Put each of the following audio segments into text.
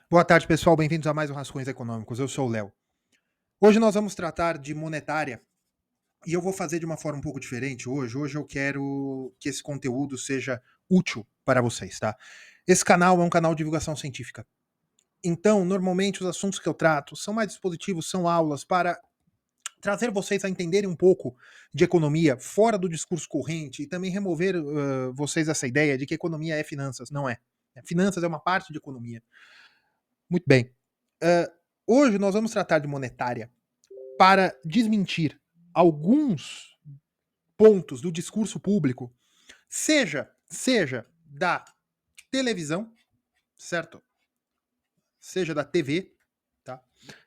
Boa tarde, pessoal. Bem-vindos a mais um Rascunhos Econômicos. Eu sou o Léo. Hoje nós vamos tratar de monetária e eu vou fazer de uma forma um pouco diferente hoje. Hoje eu quero que esse conteúdo seja útil para vocês, tá? Esse canal é um canal de divulgação científica. Então, normalmente, os assuntos que eu trato são mais dispositivos, são aulas para trazer vocês a entenderem um pouco de economia fora do discurso corrente e também remover vocês essa ideia de que economia é finanças. Não é. Finanças é uma parte de economia. Muito bem. Ah, hoje nós vamos tratar de monetária para desmentir alguns pontos do discurso público, seja da televisão, certo? Seja da TV, tá?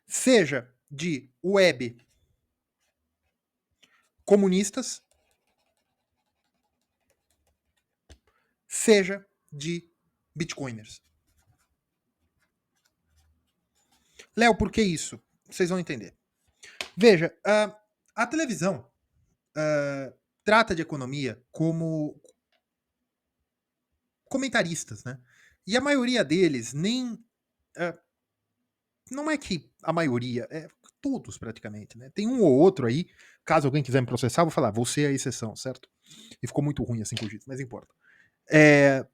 Seja de web comunistas, seja de bitcoiners. Léo, por que isso? Vocês vão entender. Veja, a televisão trata de economia como comentaristas, né? E a maioria deles nem. ah, não é que a maioria, é todos praticamente, né? Tem um ou outro aí, caso alguém quiser me processar, eu vou falar, você é a exceção, certo? E ficou muito ruim assim com o juiz, mas importa. É,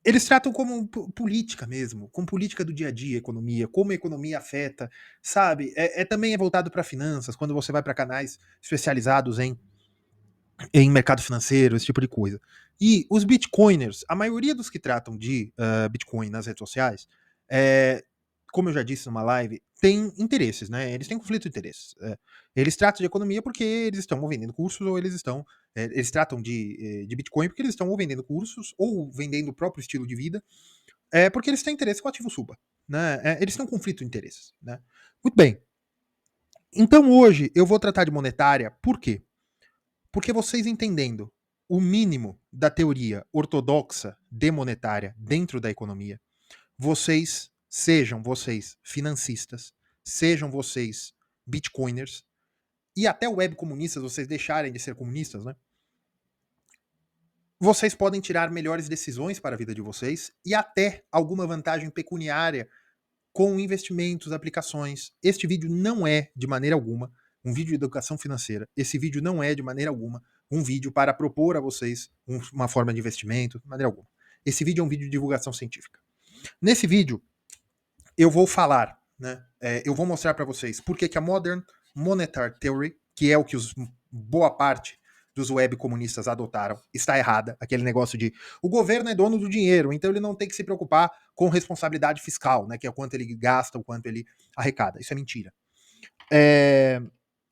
eles tratam como política mesmo, como política do dia a dia, economia, como a economia afeta, sabe? Também é voltado para finanças, quando você vai para canais especializados em mercado financeiro, esse tipo de coisa. E os bitcoiners, a maioria dos que tratam de Bitcoin nas redes sociais, é, como eu já disse numa live, tem interesses, né? Eles têm conflito de interesses. Eles tratam de economia porque eles estão vendendo cursos ou eles estão. Eles tratam de Bitcoin porque eles estão ou vendendo cursos ou vendendo o próprio estilo de vida, porque eles têm interesse que o ativo suba. Né? Eles têm um conflito de interesses. Né? Muito bem. Então hoje eu vou tratar de monetária, por quê? Porque vocês entendendo o mínimo da teoria ortodoxa demonetária dentro da economia, sejam vocês financistas, sejam vocês bitcoiners e até web comunistas, vocês deixarem de ser comunistas, né? Vocês podem tirar melhores decisões para a vida de vocês e até alguma vantagem pecuniária com investimentos, aplicações. Este vídeo não é, de maneira alguma, um vídeo de educação financeira. Esse vídeo não é, de maneira alguma, um vídeo para propor a vocês uma forma de investimento, de maneira alguma. Esse vídeo é um vídeo de divulgação científica. Nesse vídeo, eu vou falar, né? Eu vou mostrar para vocês por que a Modern Monetary Theory, que é o que boa parte dos web comunistas adotaram, está errada. Aquele negócio de o governo é dono do dinheiro, então ele não tem que se preocupar com responsabilidade fiscal, né? Que é o quanto ele gasta, o quanto ele arrecada. Isso é mentira.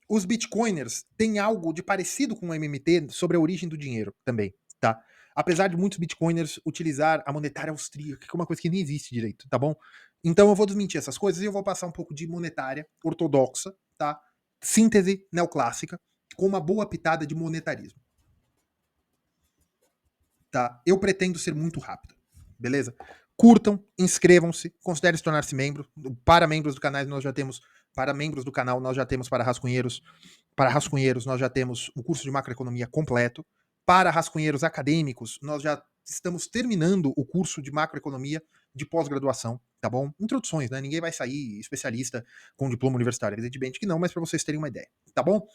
Os bitcoiners têm algo de parecido com o MMT sobre a origem do dinheiro também, tá? Apesar de muitos bitcoiners utilizar a monetária austríaca, que é uma coisa que nem existe direito, tá bom? Então eu vou desmentir essas coisas e eu vou passar um pouco de monetária ortodoxa, tá? Síntese neoclássica, com uma boa pitada de monetarismo, tá? Eu pretendo ser muito rápido, beleza? Curtam, inscrevam-se, considerem se tornar-se membro. Para membros do canal nós já temos, para membros do canal nós já temos para rascunheiros, nós já temos o curso de macroeconomia completo. Para rascunheiros acadêmicos, nós já estamos terminando o curso de macroeconomia de pós-graduação, tá bom? Introduções, né? Ninguém vai sair especialista com diploma universitário, evidentemente que não, mas para vocês terem uma ideia, tá bom?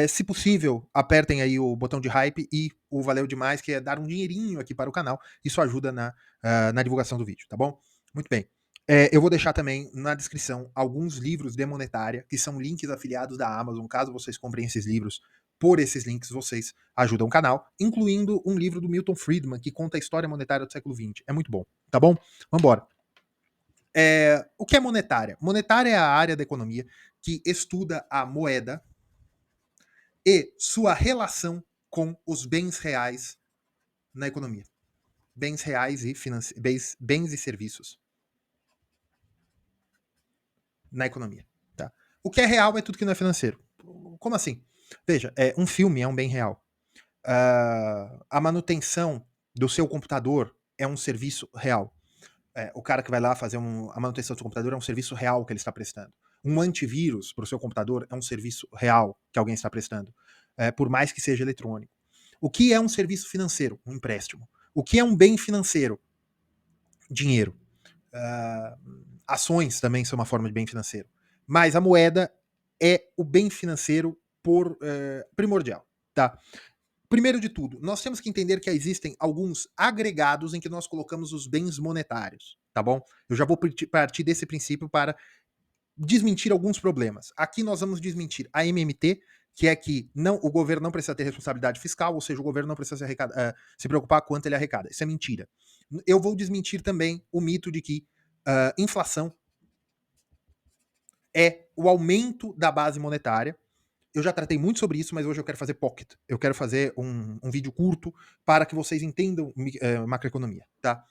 Se possível, apertem aí o botão de hype e o valeu demais, que é dar um dinheirinho aqui para o canal. Isso ajuda na divulgação do vídeo, tá bom? Muito bem. Eu vou deixar também na descrição alguns livros de monetária, que são links afiliados da Amazon. Caso vocês comprem esses livros, por esses links vocês ajudam o canal, incluindo um livro do Milton Friedman, que conta a história monetária do século XX. É muito bom, tá bom? Vambora. O que é monetária? Monetária é a área da economia que estuda a moeda e sua relação com os bens reais na economia. Bens reais e bens e serviços na economia. Tá? O que é real é tudo que não é financeiro. Como assim? Veja, um filme é um bem real. A manutenção do seu computador é um serviço real. O cara que vai lá fazer a manutenção do seu computador é um serviço real que ele está prestando. Um antivírus para o seu computador é um serviço real que alguém está prestando, por mais que seja eletrônico. O que é um serviço financeiro? Um empréstimo. O que é um bem financeiro? Dinheiro. ações também são uma forma de bem financeiro. Mas a moeda é o bem financeiro primordial, tá? Primeiro de tudo, nós temos que entender que existem alguns agregados em que nós colocamos os bens monetários, tá bom? Eu já vou partir desse princípio para desmentir alguns problemas. Aqui nós vamos desmentir a MMT, que é que o governo não precisa ter responsabilidade fiscal, ou seja, o governo não precisa se preocupar quanto ele arrecada. Isso é mentira. Eu vou desmentir também o mito de que inflação é o aumento da base monetária. Eu já tratei muito sobre isso, mas hoje eu quero fazer pocket. Eu quero fazer um vídeo curto para que vocês entendam macroeconomia, tá?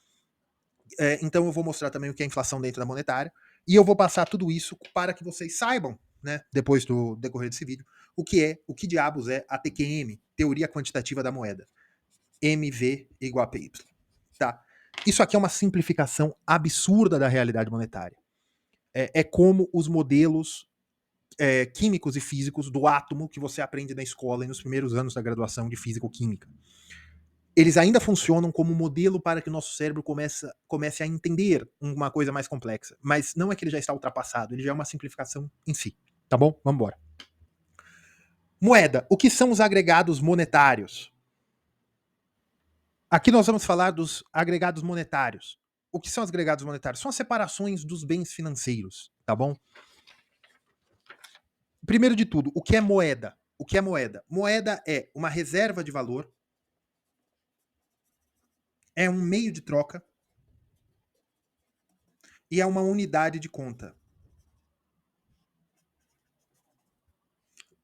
Então eu vou mostrar também o que é inflação dentro da monetária e eu vou passar tudo isso para que vocês saibam, né, depois do decorrer desse vídeo, o que diabos é a TQM, Teoria Quantitativa da Moeda. MV igual a PY, tá? Isso aqui é uma simplificação absurda da realidade monetária. É como os modelos químicos e físicos do átomo que você aprende na escola e nos primeiros anos da graduação de físico-química. Eles ainda funcionam como modelo para que o nosso cérebro comece a entender uma coisa mais complexa. Mas não é que ele já está ultrapassado, ele já é uma simplificação em si. Tá bom? Vamos embora. Moeda. O que são os agregados monetários? Aqui nós vamos falar dos agregados monetários. O que são os agregados monetários? São as separações dos bens financeiros, tá bom? Primeiro de tudo, o que é moeda? O que é moeda? Moeda é uma reserva de valor, é um meio de troca e é uma unidade de conta.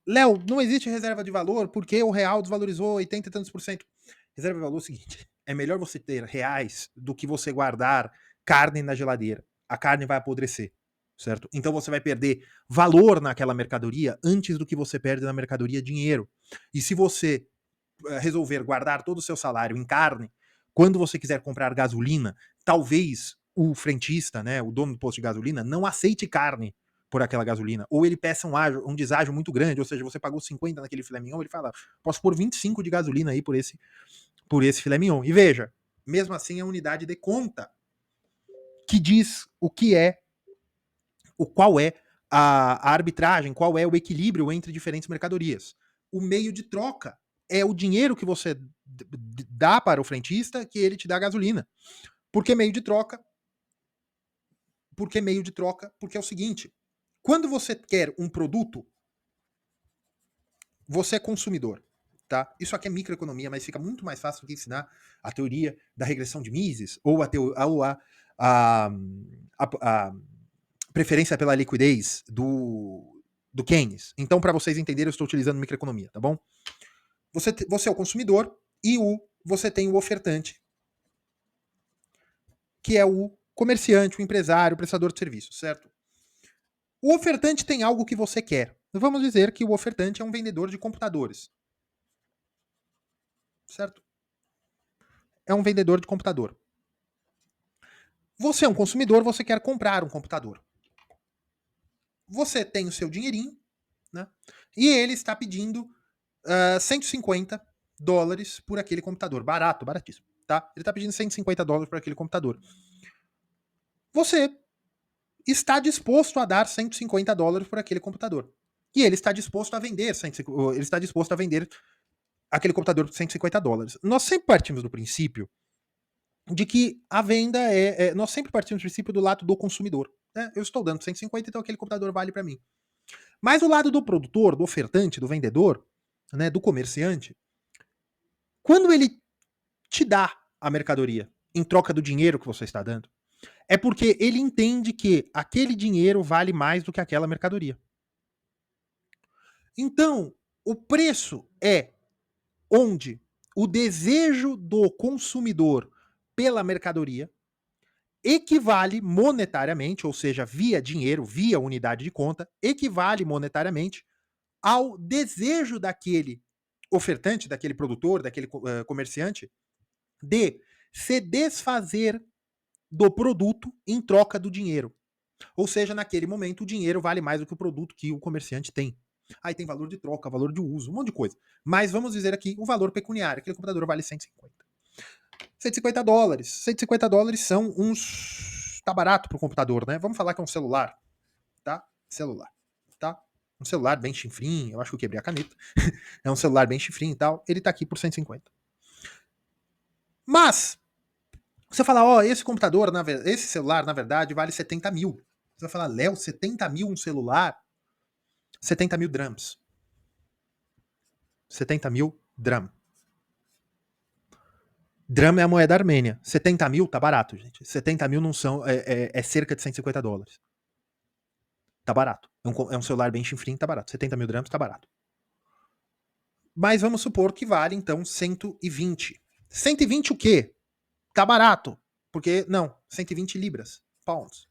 Léo, não existe reserva de valor porque o real desvalorizou 80 e tantos por cento. Reserva de valor é o seguinte: é melhor você ter reais do que você guardar carne na geladeira. A carne vai apodrecer, certo? Então você vai perder valor naquela mercadoria antes do que você perde na mercadoria dinheiro. E se você resolver guardar todo o seu salário em carne, quando você quiser comprar gasolina, talvez o frentista, né, o dono do posto de gasolina, não aceite carne por aquela gasolina. Ou ele peça um deságio muito grande, ou seja, você pagou 50 naquele filé mignon, ele fala, posso pôr 25 de gasolina aí por esse filé mignon. E veja, mesmo assim é a unidade de conta que diz qual é a arbitragem, qual é o equilíbrio entre diferentes mercadorias. O meio de troca é o dinheiro que você dá para o frentista que ele te dá gasolina. Por que meio de troca? Porque é o seguinte, quando você quer um produto, você é consumidor, tá? Isso aqui é microeconomia, mas fica muito mais fácil do que ensinar a teoria da regressão de Mises ou a preferência pela liquidez do Keynes. Então, para vocês entenderem, eu estou utilizando microeconomia, tá bom? Você é o consumidor e você tem o ofertante, que é o comerciante, o empresário, o prestador de serviço, certo? O ofertante tem algo que você quer. Vamos dizer que o ofertante é um vendedor de computadores. Certo? É um vendedor de computador. Você é um consumidor, você quer comprar um computador. Você tem o seu dinheirinho, né? E ele está pedindo $150 por aquele computador. Barato, baratíssimo. Tá? Ele está pedindo $150 por aquele computador. Você está disposto a dar $150 por aquele computador. E ele está disposto a vender aquele computador por $150. Nós sempre partimos do princípio de que a venda nós sempre partimos do princípio do lado do consumidor. Né? Eu estou dando 150, então aquele computador vale para mim. Mas o lado do produtor, do ofertante, do vendedor, né, do comerciante, quando ele te dá a mercadoria em troca do dinheiro que você está dando, é porque ele entende que aquele dinheiro vale mais do que aquela mercadoria. Então, o preço é onde o desejo do consumidor pela mercadoria equivale monetariamente, ou seja, via dinheiro, via unidade de conta, equivale monetariamente ao desejo daquele ofertante, daquele produtor, daquele comerciante, de se desfazer do produto em troca do dinheiro. Ou seja, naquele momento o dinheiro vale mais do que o produto que o comerciante tem. Aí tem valor de troca, valor de uso, um monte de coisa. Mas vamos dizer aqui o valor pecuniário. Aquele computador vale $150. $150. $150 são uns 600. Tá barato pro computador, né? Vamos falar que é um celular, tá? Celular, tá? Um celular bem chifrinho, eu acho que eu quebrei a caneta. É um celular bem chifrinho e tal, ele tá aqui por 150. Mas, você fala, ó, esse computador, esse celular, na verdade, vale 70 mil. Você vai falar, Léo, 70 mil um celular? 70 mil drams. 70 mil dram. Dram é a moeda armênia. 70 mil tá barato, gente. 70 mil não são. É cerca de 150 dólares. Tá barato. É um celular bem chinfrim, tá barato. 70 mil drams tá barato. Mas vamos supor que vale, então, 120. 120 o quê? Tá barato. Porque, não, 120 libras. Pounds.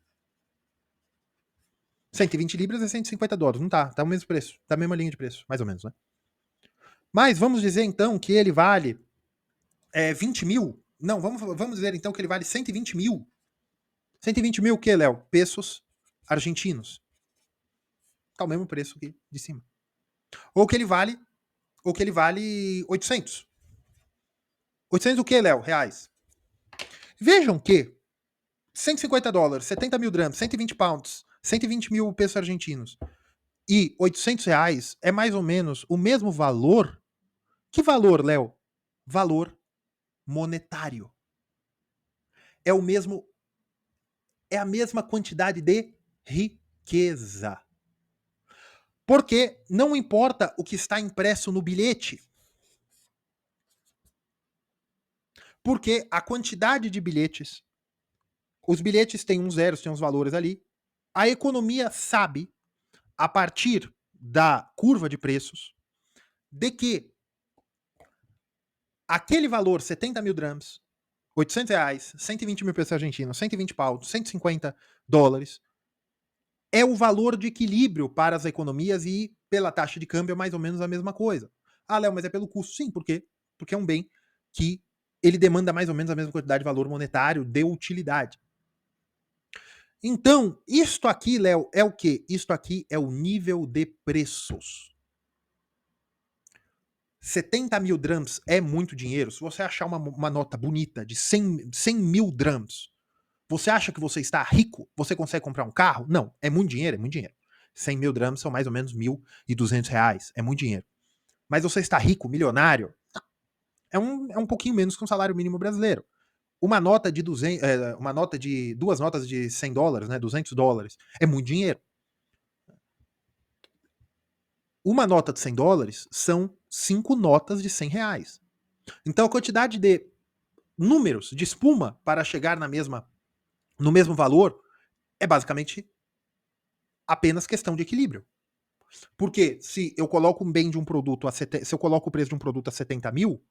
120 libras é 150 dólares. Não tá. Tá o mesmo preço. Tá a mesma linha de preço. Mais ou menos, né? Mas vamos dizer, então, que ele vale 20 mil. Não, vamos dizer, então, que ele vale 120 mil. 120 mil o quê, Léo? Pesos argentinos. Tá o mesmo preço aqui de cima. Ou que ele vale 800. 800 o quê, Léo? Reais. Vejam que 150 dólares, 70 mil drams, 120 pounds, 120 mil pesos argentinos e 800 reais é mais ou menos o mesmo valor. Que valor, Léo? Valor monetário. É o mesmo, é a mesma quantidade de riqueza. Porque não importa o que está impresso no bilhete. Porque a quantidade de bilhetes, os bilhetes têm uns zeros, têm uns valores ali. A economia sabe, a partir da curva de preços, de que aquele valor, 70 mil drams, 800 reais, 120 mil pesos argentinos, 120 pounds, 150 dólares, é o valor de equilíbrio para as economias e pela taxa de câmbio é mais ou menos a mesma coisa. Ah, Léo, mas é pelo custo. Sim, por quê? Porque é um bem que ele demanda mais ou menos a mesma quantidade de valor monetário de utilidade. Então, isto aqui, Léo, é o quê? Isto aqui é o nível de preços. 70 mil drams é muito dinheiro. Se você achar uma nota bonita de 100 mil drams, você acha que você está rico? Você consegue comprar um carro? Não. É muito dinheiro? É muito dinheiro. 100 mil drams são mais ou menos 1.200 reais. É muito dinheiro. Mas você está rico, milionário? É um pouquinho menos que um salário mínimo brasileiro. Uma nota de 200, uma nota de duas notas de 100 dólares, né, 200 dólares, é muito dinheiro. Uma nota de 100 dólares são 5 notas de 100 reais. Então a quantidade de números de espuma para chegar no mesmo valor é basicamente apenas questão de equilíbrio. Porque se eu coloco um bem de um produto se eu coloco o preço de um produto a 70 mil,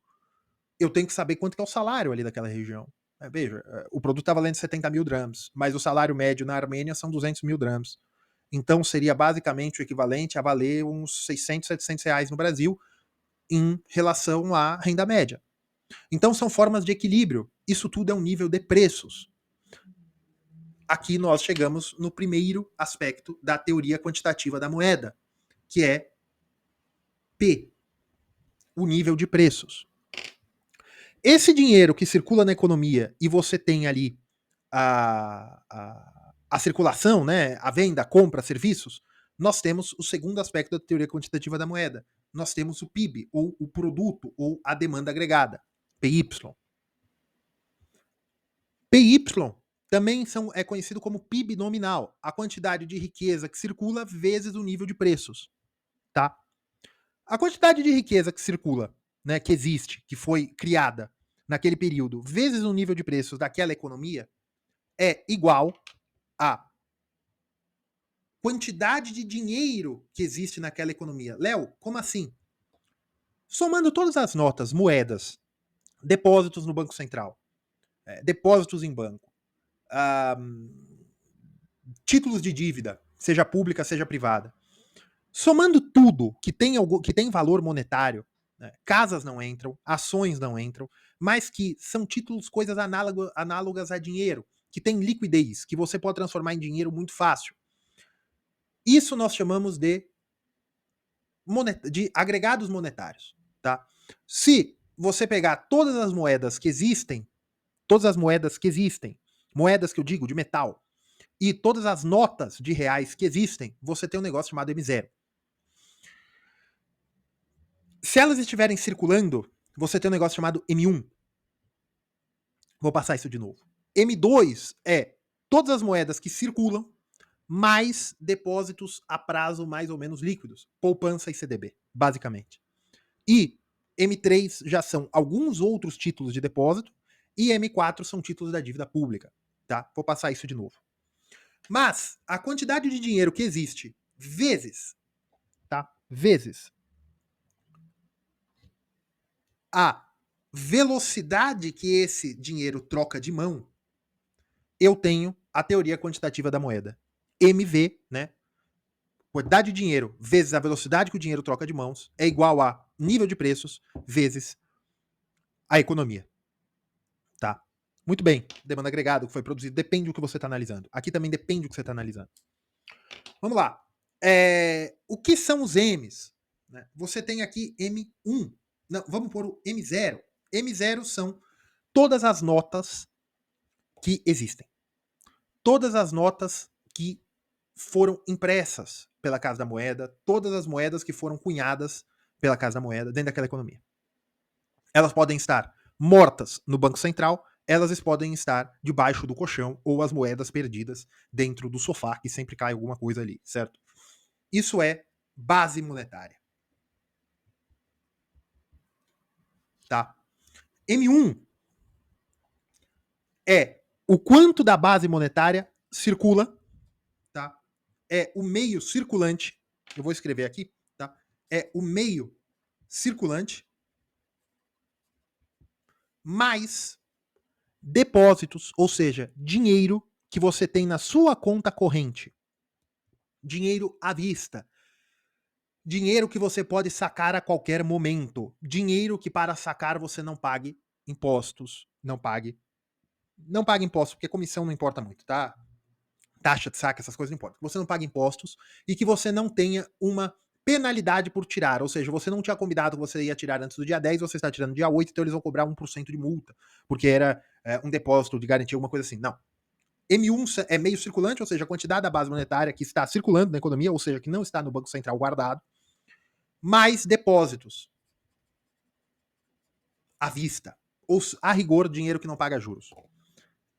eu tenho que saber quanto que é o salário ali daquela região. Veja, o produto está valendo 70 mil drams, mas o salário médio na Armênia são 200 mil drams. Então seria basicamente o equivalente a valer uns 600, 700 reais no Brasil em relação à renda média. Então são formas de equilíbrio. Isso tudo é um nível de preços. Aqui nós chegamos no primeiro aspecto da teoria quantitativa da moeda, que é P, o nível de preços. Esse dinheiro que circula na economia e você tem ali a circulação, né, a venda, a compra, serviços, nós temos o segundo aspecto da teoria quantitativa da moeda. Nós temos o PIB, ou o produto, ou a demanda agregada, PY. PY também é conhecido como PIB nominal, a quantidade de riqueza que circula vezes o nível de preços. Tá? A quantidade de riqueza que circula, né, que existe, que foi criada naquele período, vezes o nível de preços daquela economia, é igual a quantidade de dinheiro que existe naquela economia. Léo, como assim? Somando todas as notas, moedas, depósitos no Banco Central, depósitos em banco, títulos de dívida, seja pública, seja privada, somando tudo que tem valor monetário, né, casas não entram, ações não entram, mas que são títulos, coisas análogas a dinheiro, que tem liquidez, que você pode transformar em dinheiro muito fácil. Isso nós chamamos de agregados monetários. Tá? Se você pegar todas as moedas que existem, moedas que eu digo de metal, e todas as notas de reais que existem, você tem um negócio chamado M0. Se elas estiverem circulando, você tem um negócio chamado M1. Vou passar isso de novo. M2 é todas as moedas que circulam, mais depósitos a prazo mais ou menos líquidos, poupança e CDB, basicamente. E M3 já são alguns outros títulos de depósito, e M4 são títulos da dívida pública, tá? Vou passar isso de novo. Mas a quantidade de dinheiro que existe vezes, tá? Vezes a velocidade que esse dinheiro troca de mão, eu tenho a teoria quantitativa da moeda. MV, né? Quantidade de dinheiro vezes a velocidade que o dinheiro troca de mãos é igual a nível de preços vezes a economia. Tá? Muito bem. Demanda agregado que foi produzido depende do que você está analisando. Aqui também depende do que você está analisando. Vamos lá. O que são os M's? Né? Você tem aqui M1. Não, vamos pôr o M0. M0 são todas as notas que existem. Todas as notas que foram impressas pela Casa da Moeda, todas as moedas que foram cunhadas pela Casa da Moeda dentro daquela economia. Elas podem estar mortas no Banco Central, elas podem estar debaixo do colchão ou as moedas perdidas dentro do sofá, que sempre cai alguma coisa ali, certo? Isso é base monetária. Tá? M1 é o quanto da base monetária circula, tá? É o meio circulante, eu vou escrever aqui, tá? É o meio circulante mais depósitos, ou seja, dinheiro que você tem na sua conta corrente. Dinheiro à vista. Dinheiro que você pode sacar a qualquer momento. Dinheiro que para sacar você não pague impostos. Não pague impostos, porque comissão não importa muito, tá? Taxa de saque, essas coisas não importam. Você não paga impostos e que você não tenha uma penalidade por tirar. Ou seja, você não tinha combinado que você ia tirar antes do dia 10, você está tirando no dia 8, então eles vão cobrar 1% de multa, porque era um depósito de garantia, alguma coisa assim. Não. M1 é meio circulante, ou seja, a quantidade da base monetária que está circulando na economia, ou seja, que não está no Banco Central guardado, mais depósitos à vista, ou a rigor, dinheiro que não paga juros.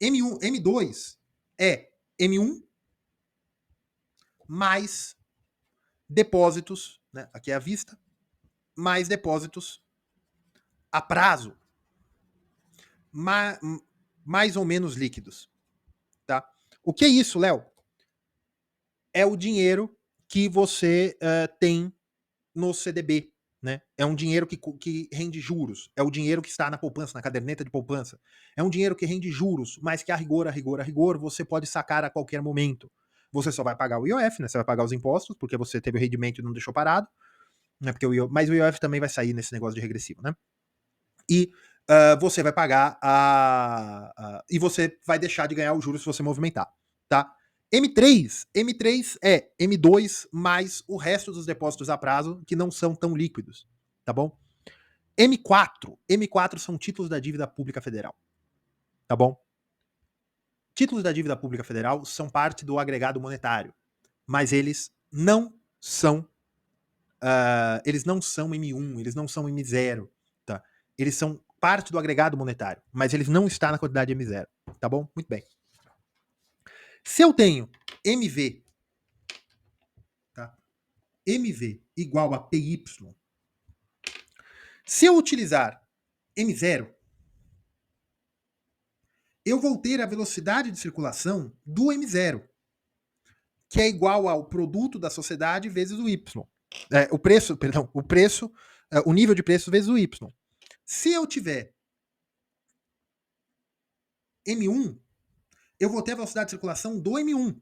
M2 é M1 mais depósitos, né, aqui é à vista, mais depósitos a prazo, mais ou menos líquidos. Tá? O que é isso, Léo? É o dinheiro que você tem no CDB. Né? É um dinheiro que rende juros. É o dinheiro que está na poupança, na caderneta de poupança. É um dinheiro que rende juros, mas que a rigor, você pode sacar a qualquer momento. Você só vai pagar o IOF, né? Você vai pagar os impostos, porque você teve o rendimento e não deixou parado. Né? Porque mas o IOF também vai sair nesse negócio de regressivo, né? E você vai pagar e você vai deixar de ganhar os juros se você movimentar, tá? M3 é M2 mais o resto dos depósitos a prazo que não são tão líquidos, tá bom? M4 são títulos da dívida pública federal, tá bom? Títulos da dívida pública federal são parte do agregado monetário, mas eles não são M1, eles não são M0, tá? Eles são parte do agregado monetário, mas eles não estão na quantidade M0, tá bom? Muito bem. Se eu tenho MV, tá? MV igual a PY, se eu utilizar M0, eu vou ter a velocidade de circulação do M0, que é igual ao produto da sociedade vezes o Y. O nível de preço vezes o Y. Se eu tiver M1, eu vou ter a velocidade de circulação do M1.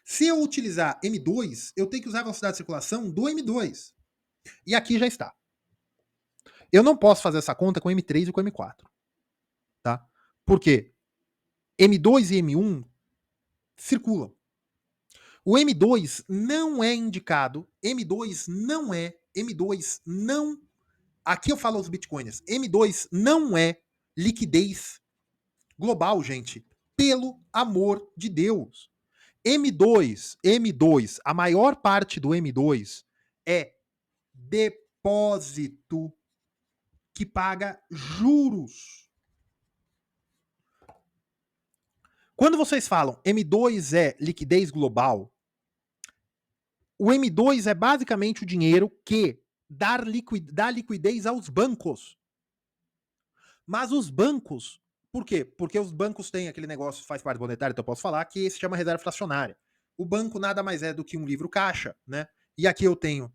Se eu utilizar M2, eu tenho que usar a velocidade de circulação do M2. E aqui já está. Eu não posso fazer essa conta com M3 e com M4. Tá? Por quê? M2 e M1 circulam. O M2 não é indicado, M2 não. Aqui eu falo aos bitcoiners, M2 não é liquidez global, gente. Pelo amor de Deus. M2, a maior parte do M2 é depósito que paga juros. Quando vocês falam M2 é liquidez global, o M2 é basicamente o dinheiro que dá liquidez aos bancos. Mas os bancos, por quê? Porque os bancos têm aquele negócio, faz parte monetária, então eu posso falar, que se chama reserva fracionária. O banco nada mais é do que um livro caixa, né? E aqui eu tenho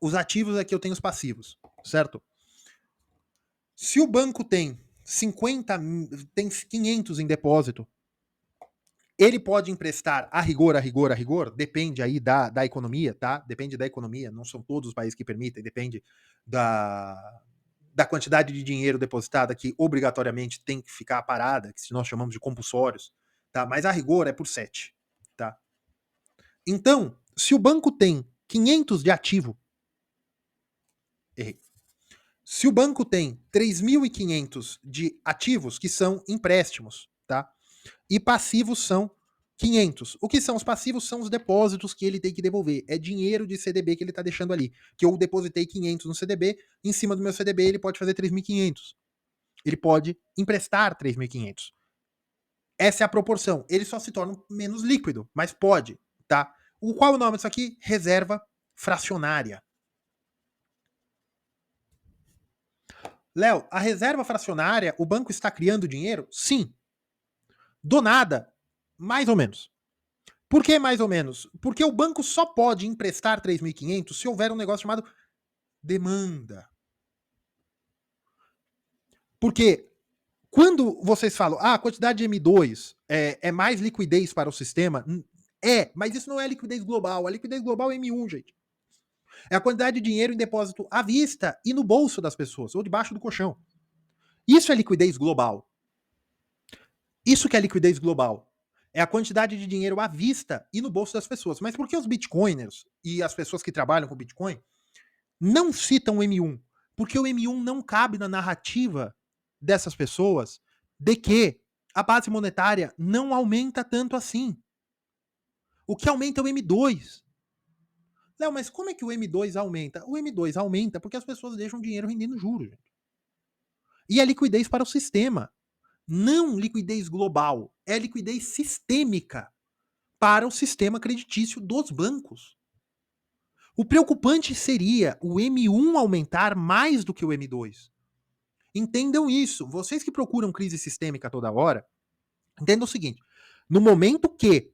os ativos, aqui eu tenho os passivos, certo? Se o banco tem 500 em depósito, ele pode emprestar a rigor, depende aí da economia, tá? Depende da economia, não são todos os países que permitem, depende da quantidade de dinheiro depositada que obrigatoriamente tem que ficar parada, que nós chamamos de compulsórios, tá? Mas a rigor é por 7, tá? Então, se o banco tem 500 de ativo, errei. Se o banco tem 3.500 de ativos, que são empréstimos, tá? E passivos são 500. O que são os passivos? São os depósitos que ele tem que devolver. É dinheiro de CDB que ele está deixando ali. Que eu depositei 500 no CDB, em cima do meu CDB ele pode fazer 3.500. Ele pode emprestar 3.500. Essa é a proporção. Ele só se torna menos líquido, mas pode, tá? Qual é o nome disso aqui? Reserva fracionária. Léo, a reserva fracionária, o banco está criando dinheiro? Sim. Do nada? Mais ou menos. Por que mais ou menos? Porque o banco só pode emprestar 3.500 se houver um negócio chamado demanda. Porque quando vocês falam, a quantidade de M2 é mais liquidez para o sistema, mas isso não é liquidez global. A liquidez global é M1, gente. É a quantidade de dinheiro em depósito à vista e no bolso das pessoas, ou debaixo do colchão. Isso é liquidez global. Isso que é liquidez global. É a quantidade de dinheiro à vista e no bolso das pessoas. Mas por que os bitcoiners e as pessoas que trabalham com Bitcoin não citam o M1? Porque o M1 não cabe na narrativa dessas pessoas de que a base monetária não aumenta tanto assim. O que aumenta é o M2. Léo, mas como é que o M2 aumenta? O M2 aumenta porque as pessoas deixam dinheiro rendendo juros. Gente. E é liquidez para o sistema. Não liquidez global. É liquidez sistêmica para o sistema creditício dos bancos. O preocupante seria o M1 aumentar mais do que o M2. Entendam isso. Vocês que procuram crise sistêmica toda hora, entendam o seguinte: no momento que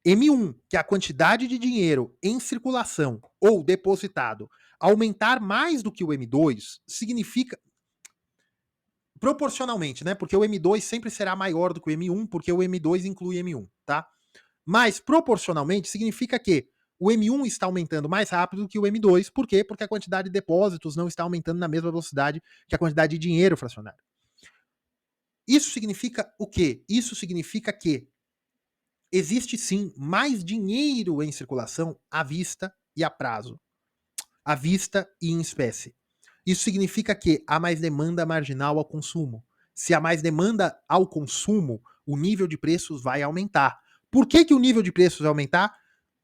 M1, que é a quantidade de dinheiro em circulação ou depositado, aumentar mais do que o M2, significa proporcionalmente, né? Porque o M2 sempre será maior do que o M1, porque o M2 inclui M1, tá? Mas proporcionalmente significa que o M1 está aumentando mais rápido que o M2. Por quê? Porque a quantidade de depósitos não está aumentando na mesma velocidade que a quantidade de dinheiro fracionário. Isso significa o quê? Isso significa que existe sim mais dinheiro em circulação à vista e a prazo. À vista e em espécie. Isso significa que há mais demanda marginal ao consumo. Se há mais demanda ao consumo, o nível de preços vai aumentar. Por que o nível de preços vai aumentar?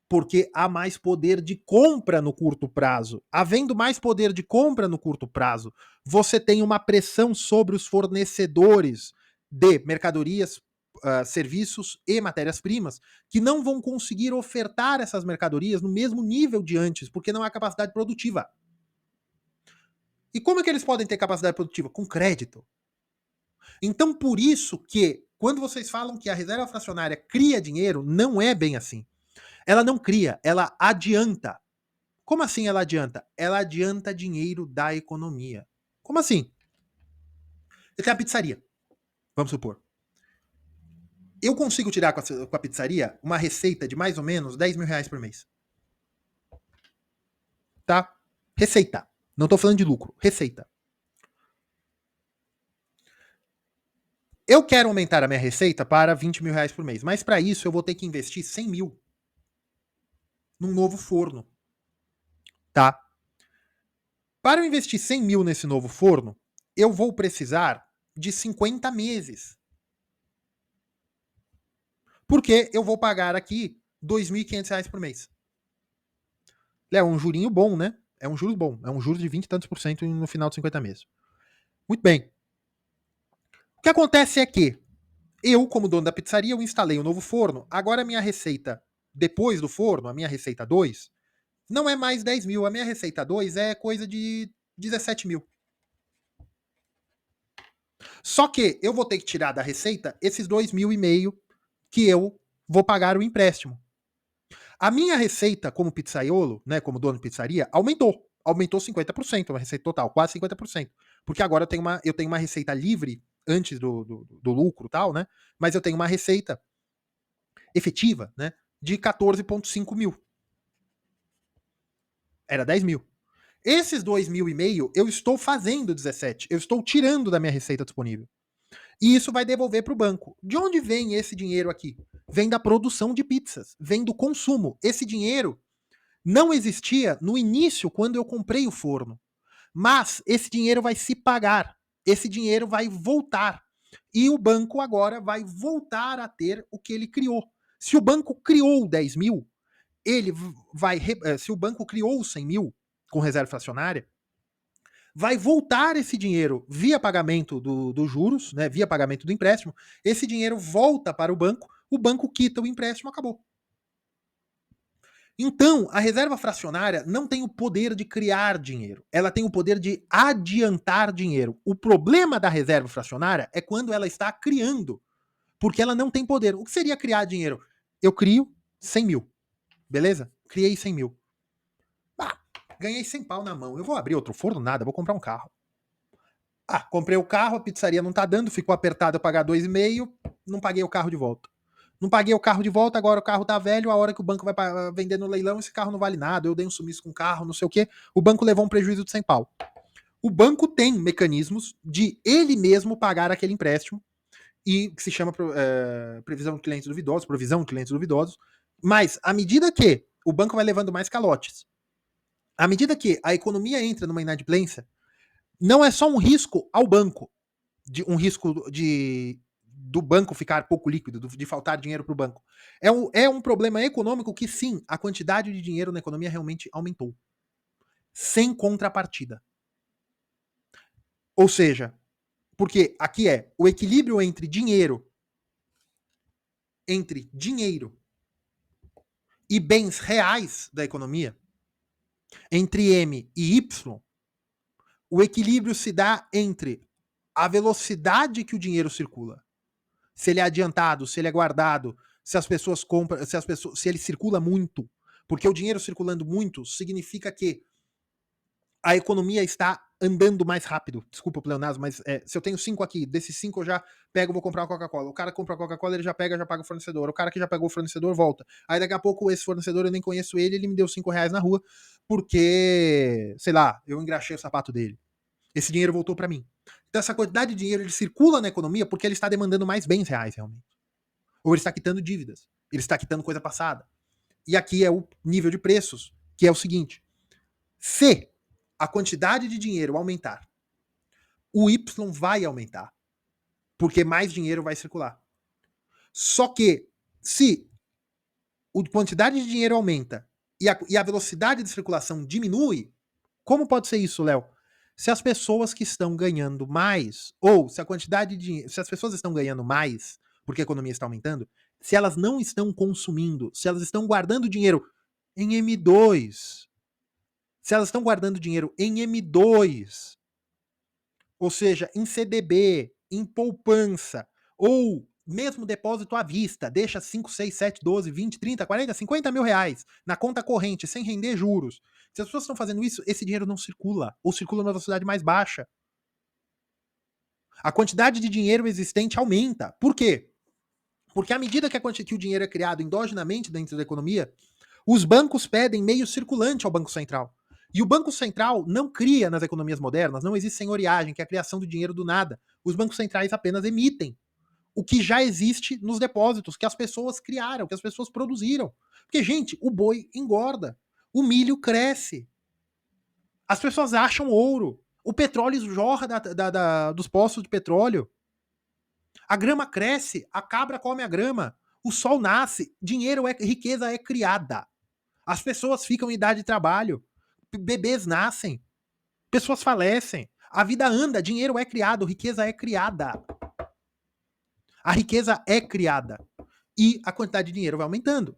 Porque há mais poder de compra no curto prazo. Havendo mais poder de compra no curto prazo, você tem uma pressão sobre os fornecedores de mercadorias, serviços e matérias-primas, que não vão conseguir ofertar essas mercadorias no mesmo nível de antes, porque não há capacidade produtiva. E como é que eles podem ter capacidade produtiva? Com crédito. Então, por isso que, quando vocês falam que a reserva fracionária cria dinheiro, não é bem assim. Ela não cria, ela adianta. Como assim ela adianta? Ela adianta dinheiro da economia. Como assim? Eu tenho a pizzaria, vamos supor. Eu consigo tirar com a pizzaria uma receita de mais ou menos 10 mil reais por mês. Tá? Receita. Não tô falando de lucro. Receita. Eu quero aumentar a minha receita para 20 mil reais por mês, mas para isso eu vou ter que investir 100 mil num novo forno. Tá? Para eu investir 100 mil nesse novo forno, eu vou precisar de 50 meses. Porque eu vou pagar aqui R$ 2.500 por mês. É um jurinho bom, né? É um juros bom. É um juros de 20 e tantos por cento no final de 50 meses. Muito bem. O que acontece é que eu, como dono da pizzaria, eu instalei um novo forno. Agora a minha receita, depois do forno, a minha receita 2, não é mais 10 mil. A minha receita 2 é coisa de 17 mil. Só que eu vou ter que tirar da receita esses 2.500 que eu vou pagar o empréstimo. A minha receita como pizzaiolo, né, como dono de pizzaria, aumentou. Aumentou 50%, a receita total, quase 50%. Porque agora eu tenho uma receita livre, antes do lucro e tal, né? Mas eu tenho uma receita efetiva, né? De 14,5 mil. Era 10 mil. Esses 2.500 eu estou fazendo 17. Eu estou tirando da minha receita disponível. E isso vai devolver para o banco. De onde vem esse dinheiro aqui? Vem da produção de pizzas, vem do consumo. Esse dinheiro não existia no início, quando eu comprei o forno. Mas esse dinheiro vai se pagar. Esse dinheiro vai voltar. E o banco agora vai voltar a ter o que ele criou. Se o banco criou 10 mil, ele vai. Se o banco criou 100 mil com reserva fracionária, vai voltar esse dinheiro via pagamento dos juros, né, via pagamento do empréstimo. Esse dinheiro volta para o banco quita o empréstimo, acabou. Então, a reserva fracionária não tem o poder de criar dinheiro, ela tem o poder de adiantar dinheiro. O problema da reserva fracionária é quando ela está criando, porque ela não tem poder. O que seria criar dinheiro? Eu crio 100 mil, beleza? Criei 100 mil. Ah, ganhei 100 pau na mão. Eu vou abrir outro forno? Nada, vou comprar um carro. Ah, comprei o carro, a pizzaria não tá dando, ficou apertado eu pagar 2,5, não paguei o carro de volta. Não paguei o carro de volta, agora o carro tá velho, a hora que o banco vai vender no leilão, esse carro não vale nada, eu dei um sumiço com o carro, não sei o quê, o banco levou um prejuízo de 100 pau. O banco tem mecanismos de ele mesmo pagar aquele empréstimo, e que se chama previsão de clientes duvidosos, provisão de clientes duvidosos, mas à medida que o banco vai levando mais calotes, à medida que a economia entra numa inadimplência, não é só um risco ao banco, um risco do banco ficar pouco líquido, de faltar dinheiro para o banco. É um problema econômico que, sim, a quantidade de dinheiro na economia realmente aumentou. Sem contrapartida. Ou seja, porque aqui é o equilíbrio entre dinheiro e bens reais da economia, entre M e Y, o equilíbrio se dá entre a velocidade que o dinheiro circula, se ele é adiantado, se ele é guardado, se as pessoas compram, se ele circula muito. Porque o dinheiro circulando muito significa que a economia está andando mais rápido. Desculpa o pleonasmo, mas se eu tenho 5 aqui, desses 5 eu já pego, vou comprar uma Coca-Cola. O cara compra a Coca-Cola, ele já pega, já paga o fornecedor. O cara que já pegou o fornecedor volta. Aí daqui a pouco esse fornecedor, eu nem conheço ele, ele me deu 5 reais na rua, porque, sei lá, eu engraxei o sapato dele. Esse dinheiro voltou para mim. Então essa quantidade de dinheiro ele circula na economia porque ele está demandando mais bens reais, realmente. Ou ele está quitando dívidas. Ele está quitando coisa passada. E aqui é o nível de preços, que é o seguinte: se a quantidade de dinheiro aumentar, o Y vai aumentar, porque mais dinheiro vai circular. Só que, se a quantidade de dinheiro aumenta e a velocidade de circulação diminui, como pode ser isso, Léo? Se as pessoas que estão ganhando mais, ou se a quantidade de dinheiro, se as pessoas estão ganhando mais, porque a economia está aumentando, se elas não estão consumindo, se elas estão guardando dinheiro em M2, se elas estão guardando dinheiro em M2, ou seja, em CDB, em poupança, ou mesmo depósito à vista, deixa 5, 6, 7, 12, 20, 30, 40, 50 mil reais na conta corrente, sem render juros. Se as pessoas estão fazendo isso, esse dinheiro não circula, ou circula numa velocidade mais baixa. A quantidade de dinheiro existente aumenta. Por quê? Porque à medida que o dinheiro é criado endogenamente dentro da economia, os bancos pedem meio circulante ao Banco Central. E o Banco Central não cria nas economias modernas, não existe senhoriagem, que é a criação do dinheiro do nada. Os bancos centrais apenas emitem o que já existe nos depósitos, que as pessoas criaram, que as pessoas produziram. Porque, gente, o boi engorda, o milho cresce, as pessoas acham ouro, o petróleo jorra dos poços de petróleo, a grama cresce, a cabra come a grama, O sol nasce, riqueza é criada. As pessoas ficam em idade de trabalho, bebês nascem, pessoas falecem, a vida anda, dinheiro é criado, riqueza é criada. A riqueza é criada. E a quantidade de dinheiro vai aumentando.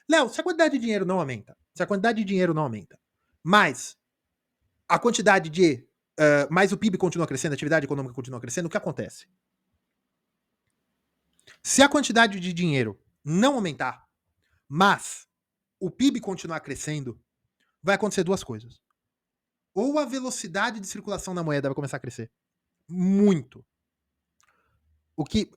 Léo, se a quantidade de dinheiro não aumenta, mas a quantidade de. Mas o PIB continua crescendo, a atividade econômica continua crescendo, o que acontece? Se a quantidade de dinheiro não aumentar, mas o PIB continuar crescendo, vai acontecer duas coisas. Ou a velocidade de circulação da moeda vai começar a crescer muito. O que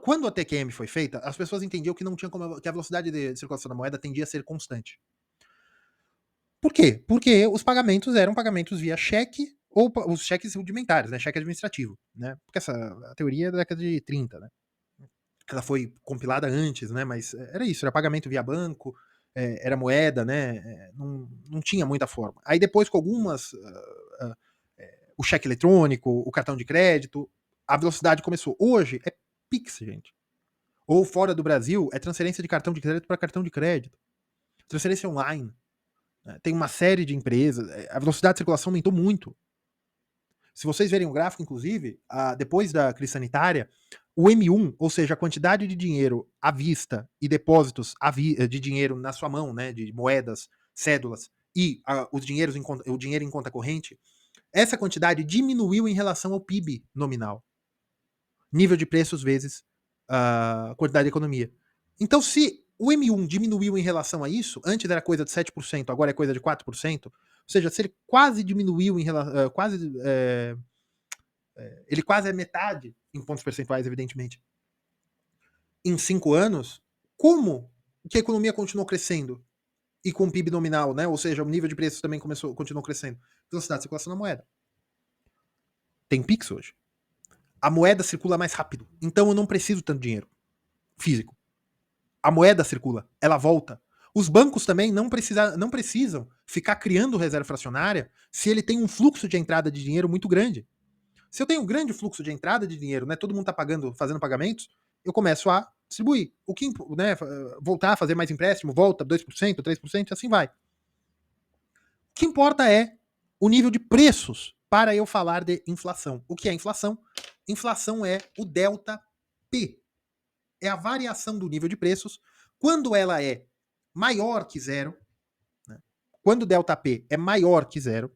quando a TQM foi feita, as pessoas entendiam que não tinha como, que a velocidade de circulação da moeda tendia a ser constante. Por quê? Porque os pagamentos eram pagamentos via cheque ou os cheques rudimentares, né? Cheque administrativo, né? Porque a teoria é da década de 30, né? Ela foi compilada antes, né? Mas era isso, era pagamento via banco, era moeda, né? Não tinha muita forma. Aí depois com algumas o cheque eletrônico, o cartão de crédito, a velocidade começou. Hoje é Pix, gente. Ou fora do Brasil, é transferência de cartão de crédito para cartão de crédito. Transferência online. Tem uma série de empresas. A velocidade de circulação aumentou muito. Se vocês verem o gráfico, inclusive, depois da crise sanitária, o M1, ou seja, a quantidade de dinheiro à vista e depósitos de dinheiro na sua mão, né, de moedas, cédulas, e o dinheiro em conta corrente, essa quantidade diminuiu em relação ao PIB nominal. Nível de preços vezes a quantidade de economia. Então, se o M1 diminuiu em relação a isso, antes era coisa de 7%, agora é coisa de 4%, ou seja, se ele quase diminuiu em relação. Ele quase é metade, em pontos percentuais, evidentemente, em 5 anos, como que a economia continuou crescendo? E com o PIB nominal, né? Ou seja, o nível de preços também continuou crescendo. Velocidade de circulação da moeda. Tem Pix hoje. A moeda circula mais rápido. Então eu não preciso tanto dinheiro físico. A moeda circula, ela volta. Os bancos também não precisam ficar criando reserva fracionária se ele tem um fluxo de entrada de dinheiro muito grande. Se eu tenho um grande fluxo de entrada de dinheiro, né, todo mundo está fazendo pagamentos, eu começo a distribuir. O que, né, voltar a fazer mais empréstimo, volta 2%, 3%, assim vai. O que importa é o nível de preços para eu falar de inflação. O que é inflação? Inflação é o delta P. É a variação do nível de preços. Quando ela é maior que zero, né? Quando o delta P é maior que zero,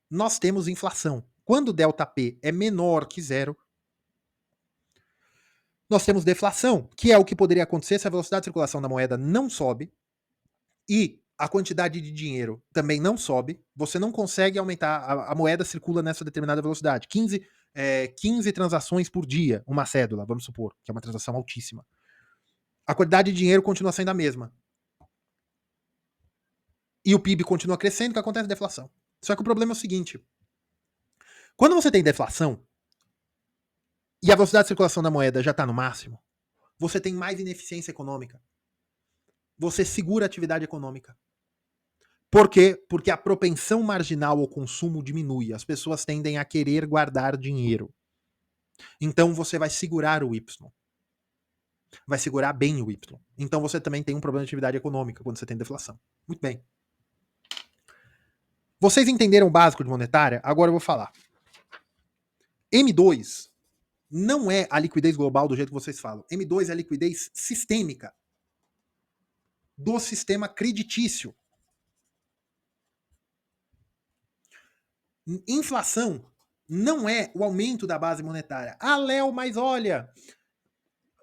nós temos inflação. Quando o delta P é menor que zero, nós temos deflação, que é o que poderia acontecer se a velocidade de circulação da moeda não sobe e a quantidade de dinheiro também não sobe. Você não consegue aumentar, a moeda circula nessa determinada velocidade. 15 transações por dia, uma cédula, vamos supor, que é uma transação altíssima. A quantidade de dinheiro continua sendo a mesma. E o PIB continua crescendo, o que acontece é deflação. Só que o problema é o seguinte: quando você tem deflação e a velocidade de circulação da moeda já está no máximo, você tem mais ineficiência econômica. Você segura a atividade econômica. Por quê? Porque a propensão marginal ao consumo diminui. As pessoas tendem a querer guardar dinheiro. Então você vai segurar o Y. Vai segurar bem o Y. Então você também tem um problema de atividade econômica quando você tem deflação. Muito bem. Vocês entenderam o básico de monetária? Agora eu vou falar. M2 não é a liquidez global do jeito que vocês falam. M2 é a liquidez sistêmica do sistema creditício. Inflação não é o aumento da base monetária. Ah, Léo, mas olha,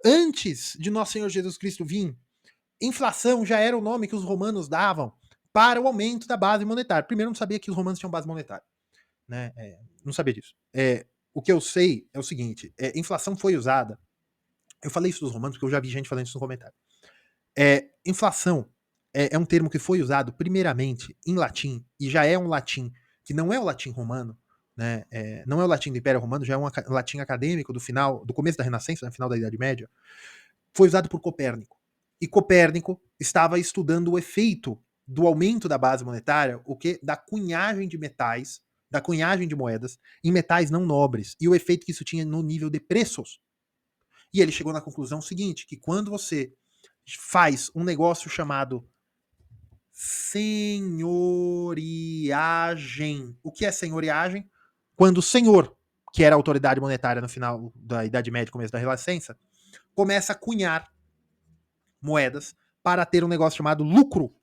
antes de nosso Senhor Jesus Cristo vir, inflação já era o nome que os romanos davam para o aumento da base monetária. Primeiro, eu não sabia que os romanos tinham base monetária. Né? Não sabia disso. O que eu sei é o seguinte: inflação foi usada. Eu falei isso dos romanos porque eu já vi gente falando isso no comentário. Inflação é um termo que foi usado primeiramente em latim, e já é um latim que não é o latim romano, né? Não é o latim do Império Romano, já é um latim acadêmico do começo da Renascença, no final da Idade Média. Foi usado por Copérnico. E Copérnico estava estudando o efeito do aumento da base monetária, da cunhagem de metais, da cunhagem de moedas em metais não nobres, e o efeito que isso tinha no nível de preços. E ele chegou na conclusão seguinte, que quando você faz um negócio chamado senhoriagem. O que é senhoriagem? Quando o senhor, que era a autoridade monetária no final da Idade Média, começo da Renascença, começa a cunhar moedas para ter um negócio chamado lucro.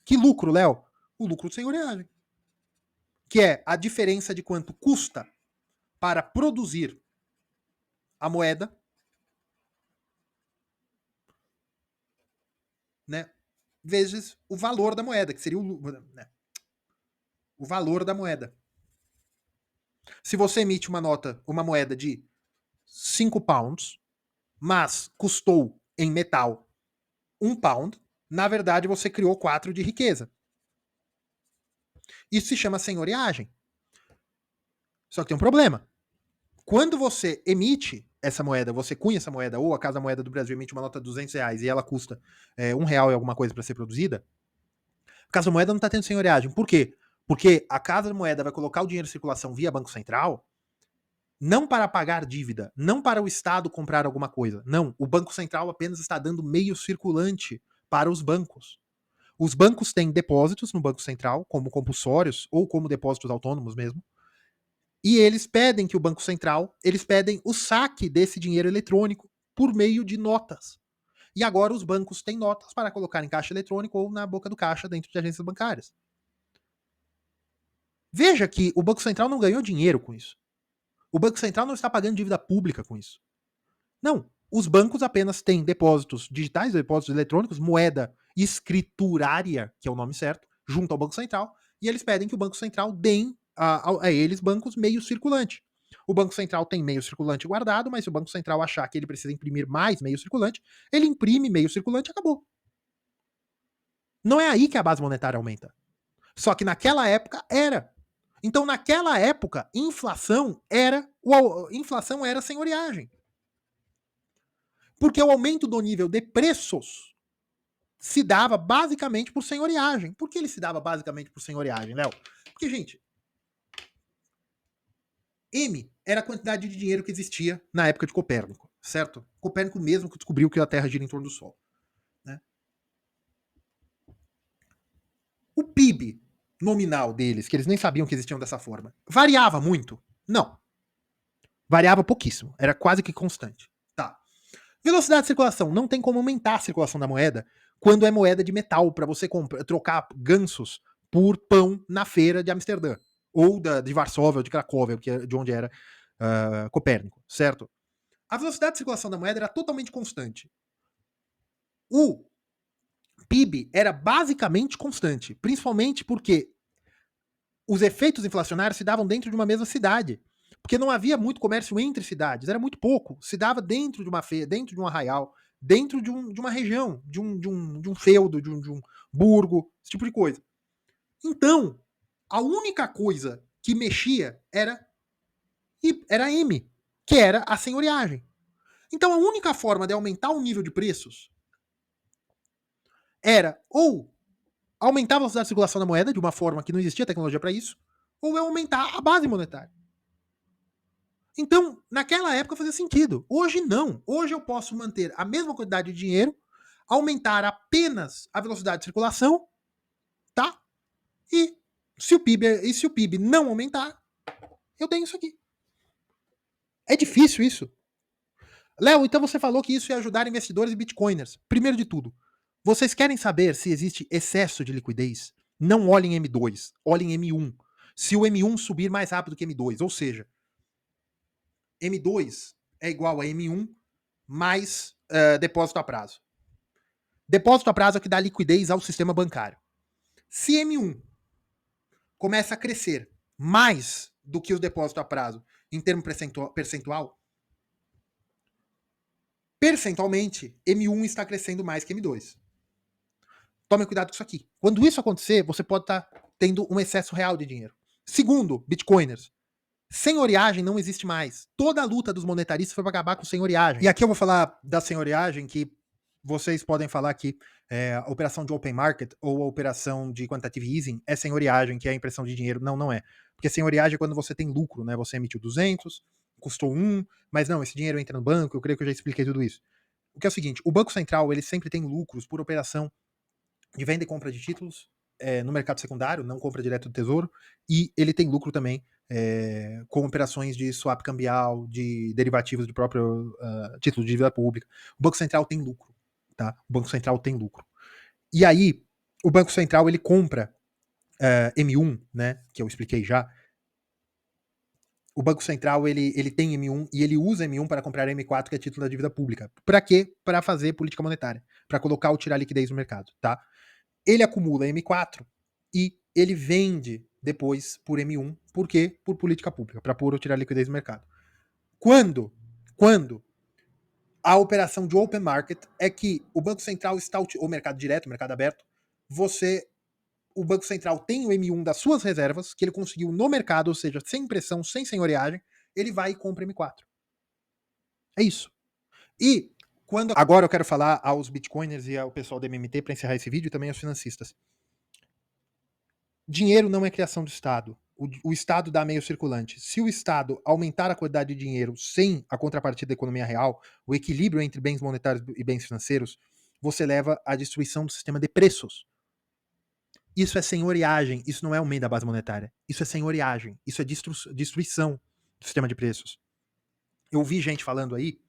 Que lucro, Léo? O lucro de senhoriagem. Que é a diferença de quanto custa para produzir a moeda, né, vezes o valor da moeda, que seria o valor da moeda. Se você emite uma moeda de 5 pounds, mas custou em metal 1 pound, na verdade você criou 4 de riqueza. Isso se chama senhoriagem. Só que tem um problema. Quando você emite essa moeda, você cunha essa moeda, ou a Casa Moeda do Brasil emite uma nota de R$200 e ela custa R$1 e alguma coisa para ser produzida, a Casa Moeda não está tendo senhoriagem. Por quê? Porque a Casa Moeda vai colocar o dinheiro em circulação via Banco Central, não para pagar dívida, não para o Estado comprar alguma coisa. Não, o Banco Central apenas está dando meio circulante para os bancos. Os bancos têm depósitos no Banco Central, como compulsórios ou como depósitos autônomos mesmo, e eles pedem que o Banco Central, eles pedem o saque desse dinheiro eletrônico por meio de notas. E agora os bancos têm notas para colocar em caixa eletrônico ou na boca do caixa dentro de agências bancárias. Veja que o Banco Central não ganhou dinheiro com isso. O Banco Central não está pagando dívida pública com isso. Não. Os bancos apenas têm depósitos digitais, depósitos eletrônicos, moeda escriturária, que é o nome certo, junto ao Banco Central, e eles pedem que o Banco Central dê a eles bancos meio circulante. O Banco Central tem meio circulante guardado, mas se o Banco Central achar que ele precisa imprimir mais meio circulante, ele imprime meio circulante e acabou. Não é aí que a base monetária aumenta. Só que naquela época era. Então, naquela época, inflação era senhoriagem. Porque o aumento do nível de preços se dava basicamente por senhoriagem. Por que ele se dava basicamente por senhoriagem, Léo? Porque, gente, M era a quantidade de dinheiro que existia na época de Copérnico, certo? Copérnico mesmo que descobriu que a Terra gira em torno do Sol. Né? O PIB nominal deles, que eles nem sabiam que existiam dessa forma, variava muito? Não. Variava pouquíssimo. Era quase que constante. Tá. Velocidade de circulação. Não tem como aumentar a circulação da moeda quando é moeda de metal, para você trocar gansos por pão na feira de Amsterdã. Ou de Varsóvia, ou de Cracóvia, de onde era Copérnico, certo? A velocidade de circulação da moeda era totalmente constante. O PIB era basicamente constante, principalmente porque os efeitos inflacionários se davam dentro de uma mesma cidade. Porque não havia muito comércio entre cidades, era muito pouco. Se dava dentro de uma feira, dentro de um arraial, dentro de uma região, de um feudo, de um burgo, esse tipo de coisa. Então, a única coisa que mexia era M, que era a senhoriagem. Então, a única forma de aumentar o nível de preços era ou aumentar a velocidade de circulação da moeda de uma forma que não existia tecnologia para isso, ou aumentar a base monetária. Então, naquela época fazia sentido. Hoje não. Hoje eu posso manter a mesma quantidade de dinheiro, aumentar apenas a velocidade de circulação, tá? E se o PIB não aumentar, eu tenho isso aqui. É difícil isso. Léo, então você falou que isso ia ajudar investidores e bitcoiners. Primeiro de tudo, vocês querem saber se existe excesso de liquidez? Não olhem M2, olhem M1. Se o M1 subir mais rápido que M2, ou seja, M2 é igual a M1 mais depósito a prazo. Depósito a prazo é o que dá liquidez ao sistema bancário. Se M1 começa a crescer mais do que os depósitos a prazo em termo percentualmente, M1 está crescendo mais que M2. Tome cuidado com isso aqui. Quando isso acontecer, você pode estar tendo um excesso real de dinheiro. Segundo, bitcoiners, senhoriagem não existe mais. Toda a luta dos monetaristas foi para acabar com senhoriagem. E aqui eu vou falar da senhoriagem, que vocês podem falar que a operação de open market ou a operação de quantitative easing é senhoriagem, que é a impressão de dinheiro. Não, não é. Porque senhoriagem é quando você tem lucro, né? Você emitiu 200, custou 1, mas não, esse dinheiro entra no banco, eu creio que eu já expliquei tudo isso. O que é o seguinte, o Banco Central, ele sempre tem lucros por operação de venda e compra de títulos no mercado secundário, não compra direto do Tesouro, e ele tem lucro também com operações de swap cambial, de derivativos do próprio título de dívida pública. O Banco Central tem lucro, tá? O Banco Central tem lucro. E aí, o Banco Central, ele compra M1, né, que eu expliquei já. O Banco Central, ele tem M1 e ele usa M1 para comprar M4, que é título da dívida pública. Para quê? Para fazer política monetária, para colocar ou tirar liquidez no mercado, tá? Ele acumula M4 e ele vende depois por M1. Por quê? Por política pública, para pôr ou tirar liquidez no mercado. Quando a operação de open market é que o Banco Central está, ou mercado direto, mercado aberto, o Banco Central tem o M1 das suas reservas, que ele conseguiu no mercado, ou seja, sem pressão, sem senhoreagem, ele vai e compra M4. É isso. E agora eu quero falar aos bitcoiners e ao pessoal da MMT para encerrar esse vídeo e também aos financistas. Dinheiro não é criação do Estado. O Estado dá meio circulante. Se o Estado aumentar a quantidade de dinheiro sem a contrapartida da economia real, o equilíbrio entre bens monetários e bens financeiros, você leva à destruição do sistema de preços. Isso é senhoreagem, isso não é aumento da base monetária. Isso é senhoreagem, isso é destruição do sistema de preços. Eu vi gente falando aí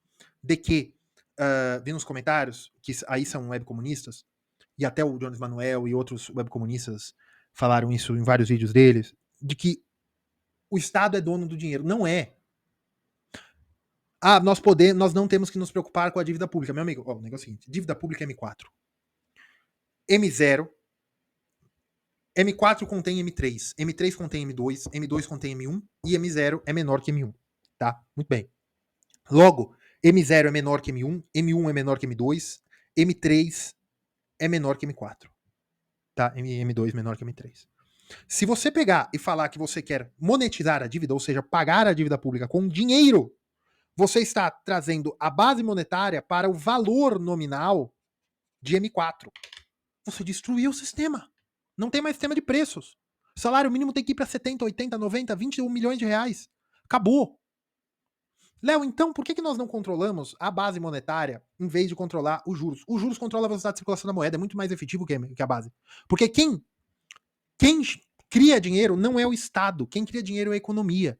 de que, vi nos comentários, que aí são webcomunistas, e até o Jones Manuel e outros webcomunistas falaram isso em vários vídeos deles, de que o Estado é dono do dinheiro. Não é. Nós não temos que nos preocupar com a dívida pública. Meu amigo, o negócio é o seguinte, dívida pública é M4. M0, M4 contém M3, M3 contém M2, M2 contém M1 e M0 é menor que M1, tá? Muito bem. Logo, M0 é menor que M1, M1 é menor que M2, M3 é menor que M4, tá? M2 menor que M3. Se você pegar e falar que você quer monetizar a dívida, ou seja, pagar a dívida pública com dinheiro, você está trazendo a base monetária para o valor nominal de M4. Você destruiu o sistema. Não tem mais sistema de preços. O salário mínimo tem que ir para 70, 80, 90, 21 milhões de reais. Acabou. Léo, então por que nós não controlamos a base monetária em vez de controlar os juros? Os juros controlam a velocidade de circulação da moeda, é muito mais efetivo que a base. Porque quem cria dinheiro não é o Estado, quem cria dinheiro é a economia.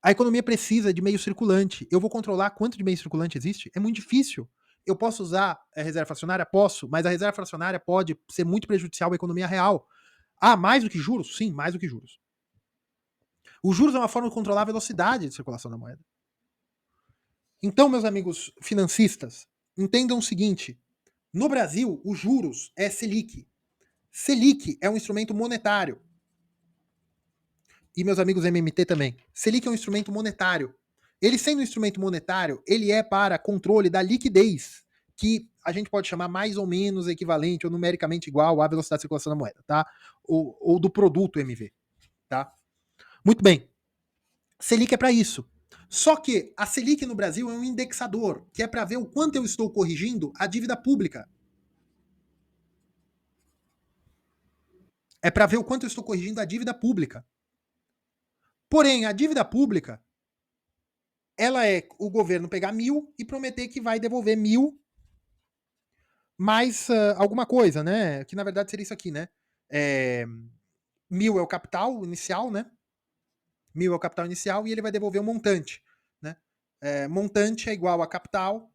A economia precisa de meio circulante. Eu vou controlar quanto de meio circulante existe? É muito difícil. Eu posso usar a reserva fracionária? Posso, mas a reserva fracionária pode ser muito prejudicial à economia real. Ah, mais do que juros? Sim, mais do que juros. Os juros é uma forma de controlar a velocidade de circulação da moeda. Então, meus amigos financistas, entendam o seguinte: no Brasil, os juros é Selic. Selic é um instrumento monetário. E meus amigos MMT também. Selic é um instrumento monetário. Ele sendo um instrumento monetário, ele é para controle da liquidez, que a gente pode chamar mais ou menos equivalente ou numericamente igual à velocidade de circulação da moeda, tá? Ou do produto MV, tá? Muito bem. Selic é para isso. Só que a Selic no Brasil é um indexador, que é para ver o quanto eu estou corrigindo a dívida pública. É para ver o quanto eu estou corrigindo a dívida pública. Porém, a dívida pública, ela é o governo pegar 1.000 e prometer que vai devolver 1.000 mais alguma coisa, né? Que na verdade seria isso aqui, né? 1.000 é o capital inicial, né? 1.000 é o capital inicial e ele vai devolver um montante, né? Montante é igual a capital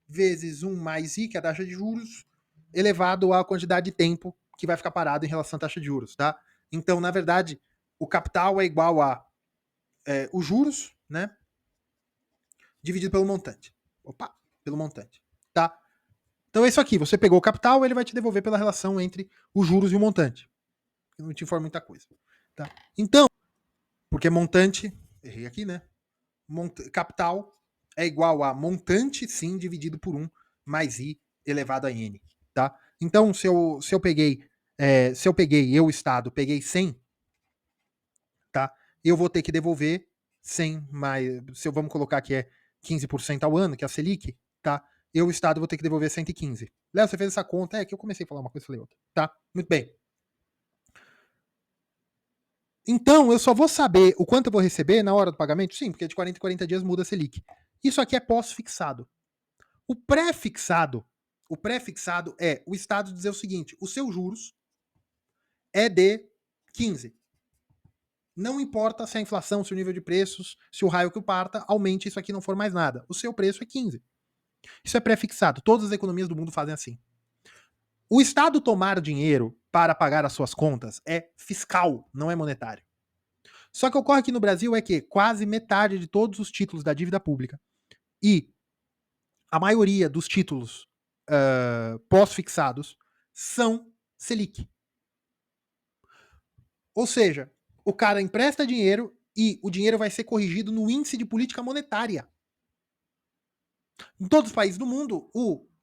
vezes 1 mais I, que é a taxa de juros, elevado à quantidade de tempo que vai ficar parado em relação à taxa de juros, tá? Então, na verdade, o capital é igual a os juros, né? Dividido pelo montante. Opa, pelo montante, tá? Então é isso aqui, você pegou o capital, ele vai te devolver pela relação entre os juros e o montante. Não te informa muita coisa, tá? Então, porque montante, errei aqui, né? Capital é igual a montante, sim, dividido por 1 mais I elevado a N, tá? Então, se eu peguei, eu, Estado, peguei 100, tá? Eu vou ter que devolver 100 mais, vamos colocar que é 15% ao ano, que é a Selic, tá? Eu, o Estado, vou ter que devolver 115. Léo, você fez essa conta? É que eu comecei a falar uma coisa e falei outra, tá? Muito bem. Então, eu só vou saber o quanto eu vou receber na hora do pagamento? Sim, porque de 40 em 40 dias muda a Selic. Isso aqui é pós-fixado. O pré-fixado é o Estado dizer o seguinte: os seus juros é de 15. Não importa se a inflação, se o nível de preços, se o raio que o parta, aumente isso aqui não for mais nada. O seu preço é 15. Isso é pré-fixado. Todas as economias do mundo fazem assim. O Estado tomar dinheiro para pagar as suas contas é fiscal, não é monetário. Só que ocorre aqui no Brasil é que quase metade de todos os títulos da dívida pública e a maioria dos títulos pós-fixados são Selic. Ou seja, o cara empresta dinheiro e o dinheiro vai ser corrigido no índice de política monetária. Em todos os países do mundo,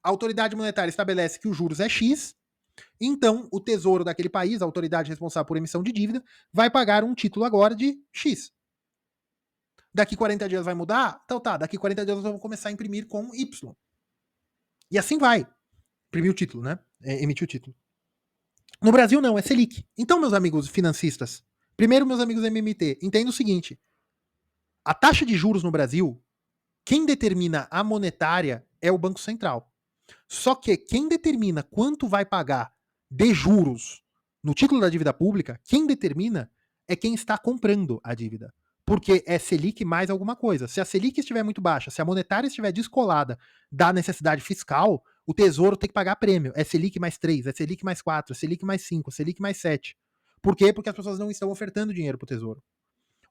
a autoridade monetária estabelece que os juros é X, então o tesouro daquele país, a autoridade responsável por emissão de dívida, vai pagar um título agora de X. Daqui 40 dias vai mudar? Então tá, daqui 40 dias nós vamos começar a imprimir com Y. E assim vai. Imprimir o título, né? Emitir o título. No Brasil não, é Selic. Então, meus amigos financistas, primeiro meus amigos MMT, entenda o seguinte: a taxa de juros no Brasil, quem determina a monetária é o Banco Central. Só que quem determina quanto vai pagar de juros no título da dívida pública, quem determina é quem está comprando a dívida. Porque é Selic mais alguma coisa. Se a Selic estiver muito baixa, se a monetária estiver descolada da necessidade fiscal, o Tesouro tem que pagar prêmio. É Selic mais 3, é Selic mais 4, é Selic mais 5, é Selic mais 7. Por quê? Porque as pessoas não estão ofertando dinheiro para o Tesouro.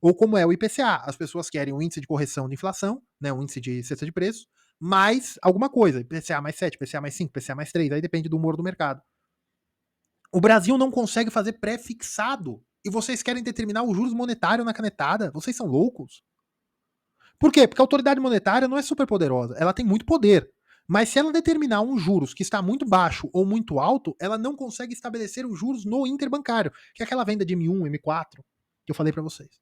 Ou como é o IPCA, as pessoas querem um índice de correção de inflação, né, um índice de cesta de preços, mais alguma coisa, IPCA mais 7, IPCA mais 5, IPCA mais 3, aí depende do humor do mercado. O Brasil não consegue fazer pré-fixado. E vocês querem determinar os juros monetários na canetada? Vocês são loucos? Por quê? Porque a autoridade monetária não é super poderosa, ela tem muito poder. Mas se ela determinar um juros que está muito baixo ou muito alto, ela não consegue estabelecer os juros no interbancário, que é aquela venda de M1, M4, que eu falei para vocês.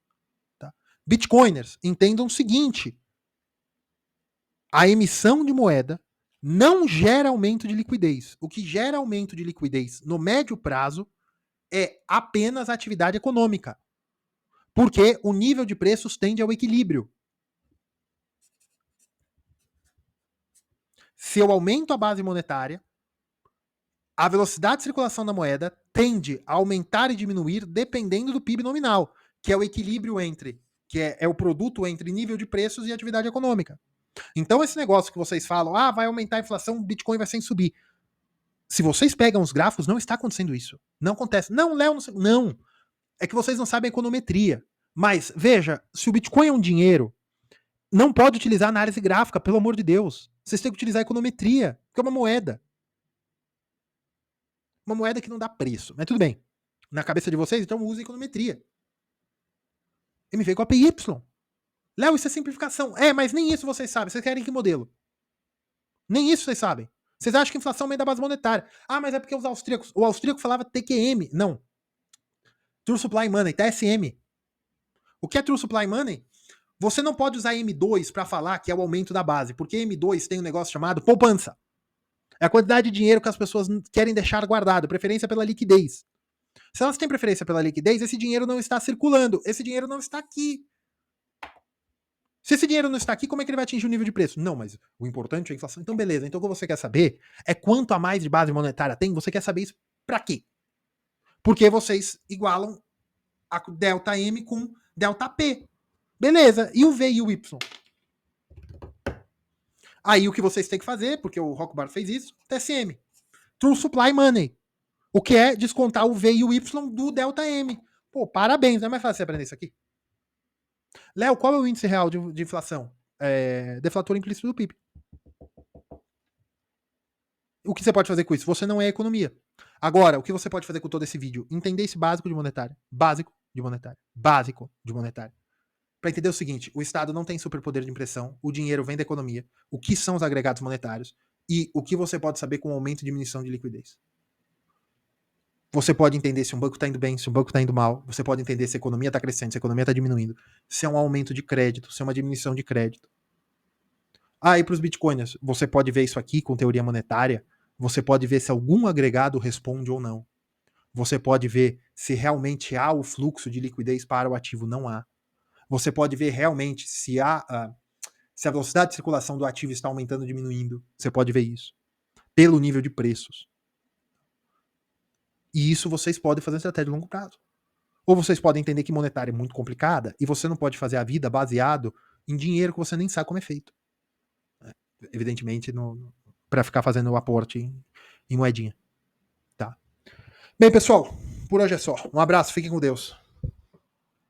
Tá? Bitcoiners, entendam o seguinte: a emissão de moeda não gera aumento de liquidez. O que gera aumento de liquidez no médio prazo é apenas a atividade econômica. Porque o nível de preços tende ao equilíbrio. Se eu aumento a base monetária, a velocidade de circulação da moeda tende a aumentar e diminuir dependendo do PIB nominal, que é o equilíbrio entre, que é o produto entre nível de preços e atividade econômica. Então esse negócio que vocês falam, vai aumentar a inflação, o Bitcoin vai sem subir. Se vocês pegam os gráficos, não está acontecendo isso. Não acontece. Não, Léo, não. É que vocês não sabem a econometria. Mas, veja, se o Bitcoin é um dinheiro, não pode utilizar análise gráfica, pelo amor de Deus. Vocês têm que utilizar a econometria, que é uma moeda. Uma moeda que não dá preço. Mas tudo bem. Na cabeça de vocês, então use econometria. Me veio com a PY. Léo, isso é simplificação. Mas nem isso vocês sabem. Vocês querem que modelo? Nem isso vocês sabem. Vocês acham que inflação vem da base monetária. Mas é porque os austríacos... O austríaco falava TQM. Não. True Supply Money, TSM. O que é True Supply Money? Você não pode usar M2 para falar que é o aumento da base, porque M2 tem um negócio chamado poupança. É a quantidade de dinheiro que as pessoas querem deixar guardado, preferência pela liquidez. Se elas têm preferência pela liquidez, esse dinheiro não está circulando, esse dinheiro não está aqui. Se esse dinheiro não está aqui, como é que ele vai atingir o nível de preço? Não, mas o importante é a inflação. Então, beleza. Então, o que você quer saber é quanto a mais de base monetária tem? Você quer saber isso para quê? Porque vocês igualam a delta M com delta P. Beleza. E o V e o Y? Aí o que vocês têm que fazer, porque o Rockbar fez isso, TSM. True Supply Money. O que é descontar o V e o Y do delta M. Pô, parabéns. Não é mais fácil você aprender isso aqui? Léo, qual é o índice real de inflação? Deflator implícito do PIB. O que você pode fazer com isso? Você não é economia. Agora, o que você pode fazer com todo esse vídeo? Entender esse básico de monetária. Básico de monetária. Básico de monetária. Para entender o seguinte, o Estado não tem superpoder de impressão, o dinheiro vem da economia, o que são os agregados monetários e o que você pode saber com o aumento e diminuição de liquidez. Você pode entender se um banco está indo bem, se um banco está indo mal, você pode entender se a economia está crescendo, se a economia está diminuindo, se é um aumento de crédito, se é uma diminuição de crédito. E para os bitcoiners, você pode ver isso aqui com teoria monetária, você pode ver se algum agregado responde ou não. Você pode ver se realmente há o fluxo de liquidez para o ativo, não há. Você pode ver realmente se há Se a velocidade de circulação do ativo está aumentando ou diminuindo, você pode ver isso. Pelo nível de preços. E isso vocês podem fazer estratégia de longo prazo. Ou vocês podem entender que monetária é muito complicada e você não pode fazer a vida baseado em dinheiro que você nem sabe como é feito. Evidentemente, para ficar fazendo o aporte em moedinha. Tá? Bem, pessoal, por hoje é só. Um abraço, fiquem com Deus.